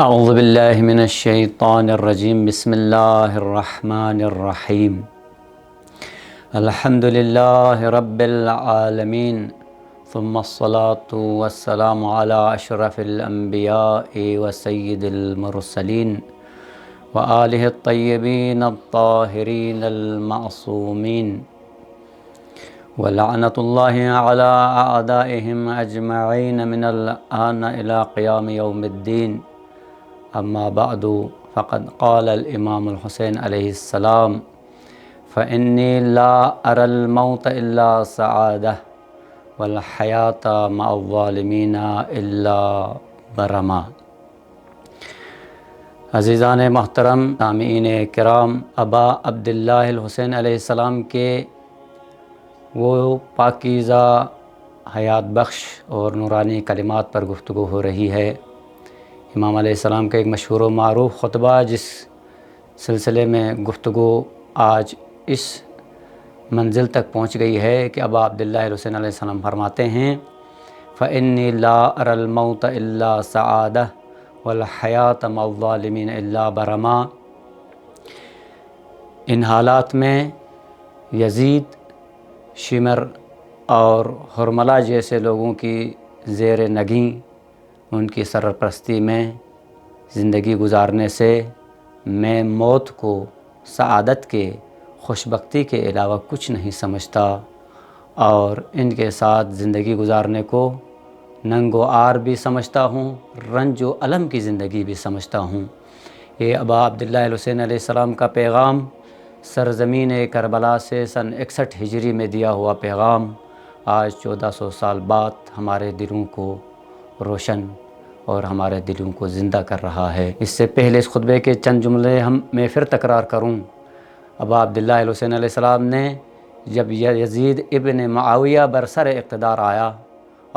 اعوذ باللہ من الشیطان الرجیم بسم اللہ الرحمن الرحیم الحمد للہ رب العالمین ثم الصلاة والسلام علی اشرف الانبیاء وسید المرسلین وآلہ الطیبین الطاہرین المعصومین ولعنۃ اللہ علی اعدائہم اجمعین من الآن الی قیام یوم الدین. اما بعد فقد قال الامام الحسین علیہ السلام فإنی لا اری الموت الا سعادہ والحیاة مع الظالمین الا برما. عزیزان محترم، سامعین کرام، ابا عبداللہ الحسین علیہ السلام کے وہ پاکیزہ حیات بخش اور نورانی کلمات پر گفتگو ہو رہی ہے. امام علیہ السلام کا ایک مشہور و معروف خطبہ، جس سلسلے میں گفتگو آج اس منزل تک پہنچ گئی ہے کہ ابا عبداللہ الحسین علیہ السلام فرماتے ہیں فإنی لا اری الموت الا سعادہ والحیاة مع الظالمین الا برما. ان حالات میں یزید، شمر اور حرملہ جیسے لوگوں کی زیر نگیں، ان کی سرپرستی میں زندگی گزارنے سے میں موت کو سعادت کے، خوشبختی کے علاوہ کچھ نہیں سمجھتا، اور ان کے ساتھ زندگی گزارنے کو ننگ و عار بھی سمجھتا ہوں، رنج و الم کی زندگی بھی سمجھتا ہوں. یہ ابا عبداللہ الحسین علیہ السلام کا پیغام سرزمین کربلا سے سن 61 ہجری میں دیا ہوا پیغام آج 1400 سال بعد ہمارے دلوں کو روشن اور ہمارے دلوں کو زندہ کر رہا ہے. اس سے پہلے اس خطبے کے چند جملے میں پھر تکرار کروں. ابا عبداللہ الحسین علیہ السلام نے جب یزید ابن معاویہ برسر اقتدار آیا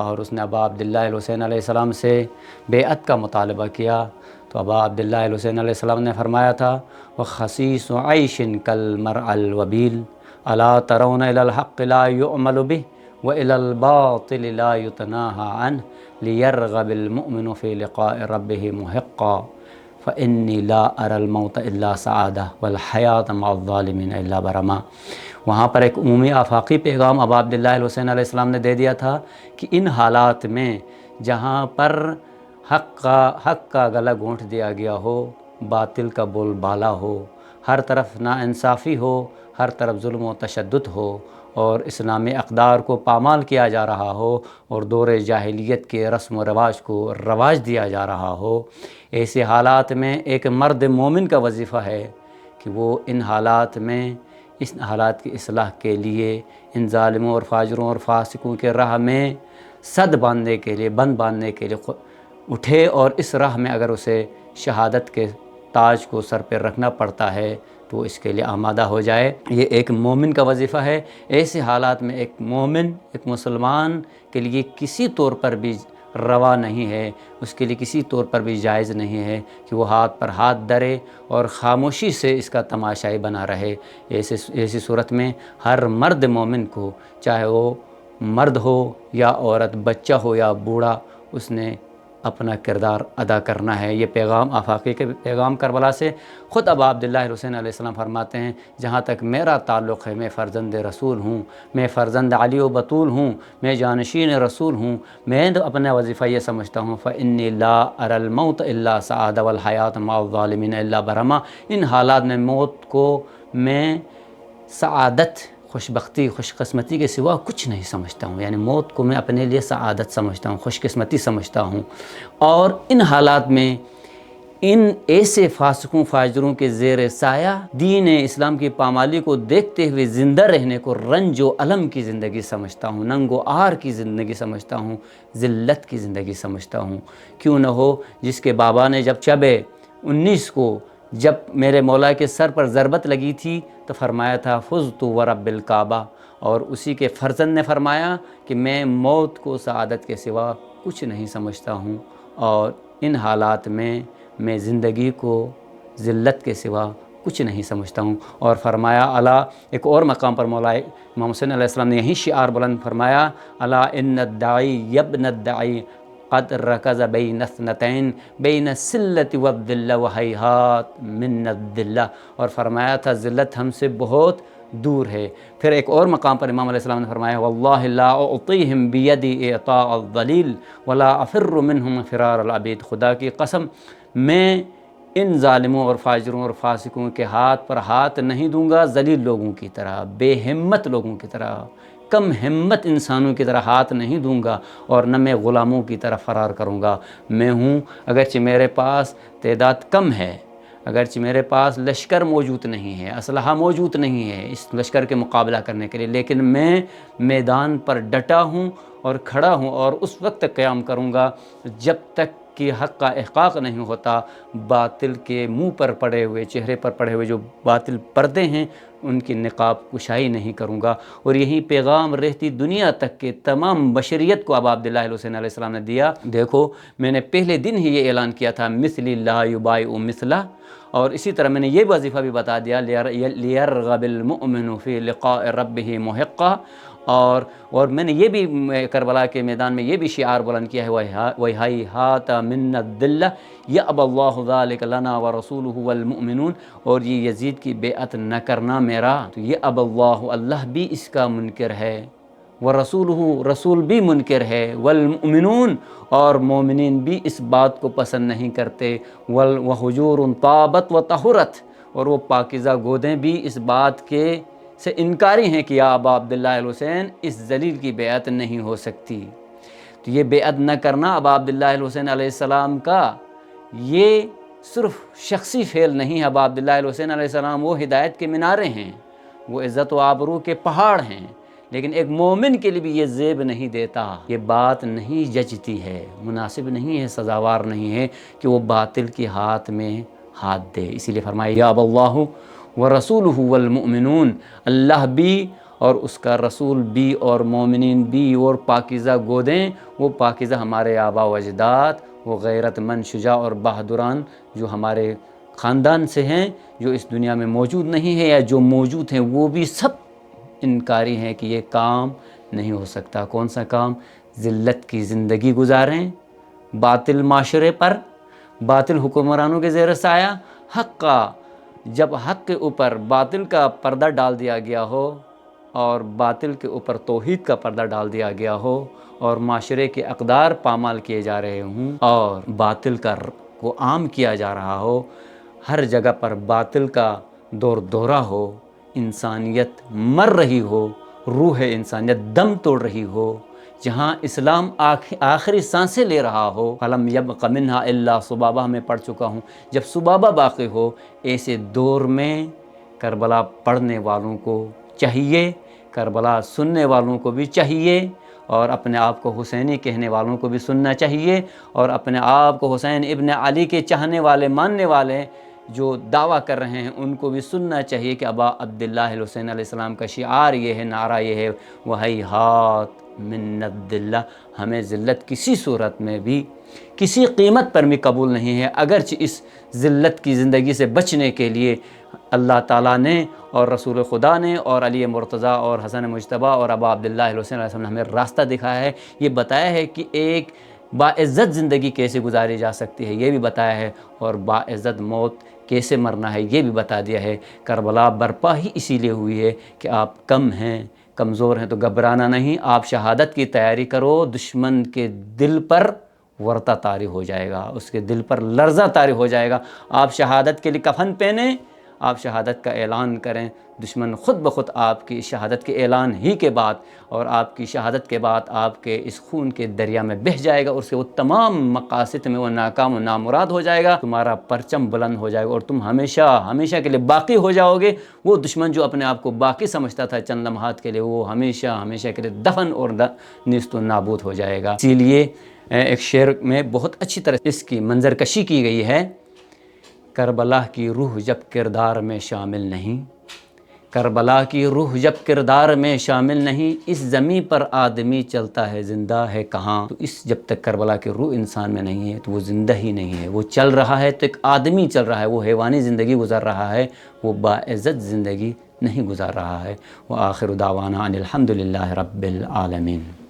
اور اس نے ابا عبداللہ الحسین علیہ السلام سے بیعت کا مطالبہ کیا، تو ابا عبداللہ الحسین علیہ السلام نے فرمایا تھا وَخَسِيسُ عَيْشٍ كَالْمَرْعَ الْوَبِيلِ أَلَا تَرَوْنَ إِلَى الْحَقِّ لَا يُعْمَلُ بِهِ وَإِلَى الْبَاطِلِ لَا يُتَنَاهَى عَنْهُ لِيَرْغَبَ الْمُؤْمِنُ فِي لِقَاءِ رَبِّهِ مُحِقًّا فَإِنِّي لَا أَرَى الْمَوْتَ إِلَّا سَعَادَةً وَالْحَيَاةَ مَعَ الظَّالِمِينَ إِلَّا برما. وہاں پر ایک عمومی آفاقی پیغام ابا عبداللہ الحسین علیہ السلام نے دے دیا تھا کہ ان حالات میں جہاں پر حق کا گلا گھونٹ دیا گیا ہو، باطل کا بول بالا ہو، ہر طرف ناانصافی ہو، ہر طرف ظلم و تشدد ہو، اور اسلامی اقدار کو پامال کیا جا رہا ہو، اور دور جاہلیت کے رسم و رواج کو رواج دیا جا رہا ہو، ایسے حالات میں ایک مرد مومن کا وظیفہ ہے کہ وہ ان حالات میں اس حالات کی اصلاح کے لیے ان ظالموں اور فاجروں اور فاسقوں کے راہ میں بند باندھنے کے لیے اٹھے، اور اس راہ میں اگر اسے شہادت کے تاج کو سر پہ رکھنا پڑتا ہے تو اس کے لیے آمادہ ہو جائے. یہ ایک مومن کا وظیفہ ہے. ایسے حالات میں ایک مومن، ایک مسلمان کے لیے کسی طور پر بھی روا نہیں ہے، اس کے لیے کسی طور پر بھی جائز نہیں ہے کہ وہ ہاتھ پر ہاتھ دھرے اور خاموشی سے اس کا تماشائی بنا رہے. ایسی صورت میں ہر مرد مومن کو، چاہے وہ مرد ہو یا عورت، بچہ ہو یا بوڑھا، اس نے اپنا کردار ادا کرنا ہے. یہ پیغام آفاقی کے پیغام کربلا سے خود ابا عبداللہ الحسین علیہ السلام فرماتے ہیں جہاں تک میرا تعلق ہے، میں فرزند رسول ہوں، میں فرزند علی و بطول ہوں، میں جانشین رسول ہوں. میں اپنا وظیفہ یہ سمجھتا ہوں فإنی لا اری الموت الا سعادہ والحیاة مع الظالمین الا برما. ان حالات میں موت کو میں سعادت، خوشبختی، خوش قسمتی کے سوا کچھ نہیں سمجھتا ہوں. یعنی موت کو میں اپنے لیے سعادت سمجھتا ہوں، خوش قسمتی سمجھتا ہوں. اور ان حالات میں ان ایسے فاسقوں فاجروں کے زیر سایہ دین اسلام کی پامالی کو دیکھتے ہوئے زندہ رہنے کو رنج و الم کی زندگی سمجھتا ہوں، ننگ و عار کی زندگی سمجھتا ہوں، ذلت کی زندگی سمجھتا ہوں. کیوں نہ ہو جس کے بابا نے جب شب 19 کو جب میرے مولا کے سر پر ضربت لگی تھی تو فرمایا تھا فزت ورب الکعبہ، اور اسی کے فرزند نے فرمایا کہ میں موت کو سعادت کے سوا کچھ نہیں سمجھتا ہوں، اور ان حالات میں زندگی کو ذلت کے سوا کچھ نہیں سمجھتا ہوں. اور فرمایا الا، ایک اور مقام پر مولا امام حسین علیہ السلام نے یہی شعار بلند فرمایا الا ان الداعی یبن الداعی فقد رکز بین اثنتین بین السلۃ والذلۃ وہیہات من الذلۃ، اور فرمایا تھا ذلت ہم سے بہت دور ہے۔ پھر ایک اور مقام پر امام علیہ السلام نے فرمایا واللہ لا اعطیہم بیدی اعطاء الذلیل ولا افر منہم فرار العبید، خدا کی قسم میں ان ظالموں اور فاجروں اور فاسقوں کے ہاتھ پر ہاتھ نہیں دوں گا ذلیل لوگوں کی طرح، بے ہمت لوگوں کی طرح، کم ہمت انسانوں کی طرح ہاتھ نہیں دوں گا، اور نہ میں غلاموں کی طرح فرار کروں گا۔ میں ہوں اگرچہ میرے پاس تعداد کم ہے، اگرچہ میرے پاس لشکر موجود نہیں ہے، اسلحہ موجود نہیں ہے اس لشکر کے مقابلہ کرنے کے لیے، لیکن میں میدان پر ڈٹا ہوں اور کھڑا ہوں، اور اس وقت تک قیام کروں گا جب تک کہ حق کا احقاق نہیں ہوتا، باطل کے منہ پر پڑے ہوئے، چہرے پر پڑے ہوئے جو باطل پردے ہیں ان کی نقاب کشائی نہیں کروں گا۔ اور یہی پیغام رہتی دنیا تک کے تمام بشریت کو ابا عبداللہ الحسین علیہ السلام نے دیا۔ دیکھو میں نے پہلے دن ہی یہ اعلان کیا تھا مثلی لا یبایع مثلہ، اور اسی طرح میں نے یہ وظیفہ بھی بتا دیا لیرغب المؤمن فی لقاء ربہ محقا، اور میں نے یہ بھی کربلا کے میدان میں یہ بھی شعار بلند کیا ہے وَهَيْهَاتَ مِنَّ الذِّلَّةِ يَأْبَى اللَّهُ ذَلِكَ لَنَا وَرَسُولُهُ وَالْمُؤْمِنُونَ، اور یہ یزید کی بیعت نہ کرنا میرا تو یہ اب اللہ بھی اس کا منکر ہے، وَرَسُولُهُ رسول بھی منکر ہے، وَالْمُؤْمِنُونَ اور مومنین بھی اس بات کو پسند نہیں کرتے، وَحُجُورٌ طَابَتْ وَطَهُرَتْ اور وہ پاکیزہ گودیں بھی اس بات کے سے انکاری ہیں کہ یا ابا عبداللہ الحسین اس ذلیل کی بیعت نہیں ہو سکتی۔ تو یہ بیعت نہ کرنا ابا عبداللہ الحسین علیہ السلام کا یہ صرف شخصی فعل نہیں ہے، ابا عبداللہ الحسین علیہ السلام وہ ہدایت کے مینارے ہیں، وہ عزت و آبرو کے پہاڑ ہیں، لیکن ایک مومن کے لیے بھی یہ زیب نہیں دیتا، یہ بات نہیں جچتی ہے، مناسب نہیں ہے، سزاوار نہیں ہے کہ وہ باطل کے ہاتھ میں ہاتھ دے۔ اسی لیے فرمایا یا اللہ وَرَسُولُهُ وَالْمُؤْمِنُونَ، اللہ بھی اور اس کا رسول بھی اور مومنین بھی، اور پاکیزہ گودیں وہ پاکیزہ ہمارے آبا و اجداد، وہ غیرت مند شجاع اور بہادران جو ہمارے خاندان سے ہیں، جو اس دنیا میں موجود نہیں ہے یا جو موجود ہیں وہ بھی سب انکاری ہیں کہ یہ کام نہیں ہو سکتا۔ کون سا کام؟ ذلت کی زندگی گزاریں، باطل معاشرے پر، باطل حکمرانوں کے زیر سایہ، حق کا جب حق کے اوپر باطل کا پردہ ڈال دیا گیا ہو اور باطل کے اوپر توحید کا پردہ ڈال دیا گیا ہو اور معاشرے کے اقدار پامال کیے جا رہے ہوں اور باطل کو عام کیا جا رہا ہو، ہر جگہ پر باطل کا دور دورہ ہو، انسانیت مر رہی ہو، روح انسانیت دم توڑ رہی ہو، جہاں اسلام آخری سانسیں لے رہا ہو، فَلَمْ يَبْقَ مِنْهَا إِلَّا صُبَابَہ میں پڑھ چکا ہوں، جب صبابہ باقی ہو، ایسے دور میں کربلا پڑھنے والوں کو چاہیے، کربلا سننے والوں کو بھی چاہیے، اور اپنے آپ کو حسینی کہنے والوں کو بھی سننا چاہیے، اور اپنے آپ کو حسین ابن علی کے چاہنے والے ماننے والے جو دعویٰ کر رہے ہیں ان کو بھی سننا چاہیے کہ ابا عبداللہ الحسین علیہ السلام کا شعار یہ ہے، نعرہ یہ ہے وَهَيْهَاتَ مِنَّ الذِّلَّةِ، ہمیں ذلت کسی صورت میں بھی کسی قیمت پر بھی قبول نہیں ہے، اگرچہ اس ذلت کی زندگی سے بچنے کے لیے اللہ تعالیٰ نے اور رسول خدا نے اور علی مرتضیٰ اور حسن مجتبیٰ اور ابا عبداللہ الحسین علیہ السلام نے ہمیں راستہ دکھایا ہے، یہ بتایا ہے کہ ایک باعزت زندگی کیسے گزاری جا سکتی ہے، یہ بھی بتایا ہے، اور باعزت موت کیسے مرنا ہے یہ بھی بتا دیا ہے۔ کربلا برپا ہی اسی لیے ہوئی ہے کہ آپ کم ہیں، کمزور ہیں، تو گھبرانا نہیں، آپ شہادت کی تیاری کرو، دشمن کے دل پر ورطہ طاری ہو جائے گا، اس کے دل پر لرزہ طاری ہو جائے گا، آپ شہادت کے لیے کفن پہنیں، آپ شہادت کا اعلان کریں، دشمن خود بخود آپ کی شہادت کے اعلان ہی کے بعد اور آپ کی شہادت کے بعد آپ کے اس خون کے دریا میں بہہ جائے گا، اور اس کے وہ تمام مقاصد میں وہ ناکام و نامراد ہو جائے گا، تمہارا پرچم بلند ہو جائے گا، اور تم ہمیشہ ہمیشہ کے لیے باقی ہو جاؤ گے۔ وہ دشمن جو اپنے آپ کو باقی سمجھتا تھا چند لمحات کے لیے، وہ ہمیشہ ہمیشہ کے لیے دفن اور نیست و نابود ہو جائے گا۔ اسی لیے ایک شعر میں بہت اچھی طرح اس کی منظر کشی کی گئی ہے، کربلا کی روح جب کردار میں شامل نہیں، کربلا کی روح جب کردار میں شامل نہیں، اس زمین پر آدمی چلتا ہے زندہ ہے کہاں۔ تو اس جب تک کربلا کی روح انسان میں نہیں ہے تو وہ زندہ ہی نہیں ہے، وہ چل رہا ہے تو ایک آدمی چل رہا ہے، وہ حیوانی زندگی گزار رہا ہے، وہ باعزت زندگی نہیں گزار رہا ہے۔ وآخر دعوانا ان الحمد للہ رب العالمین۔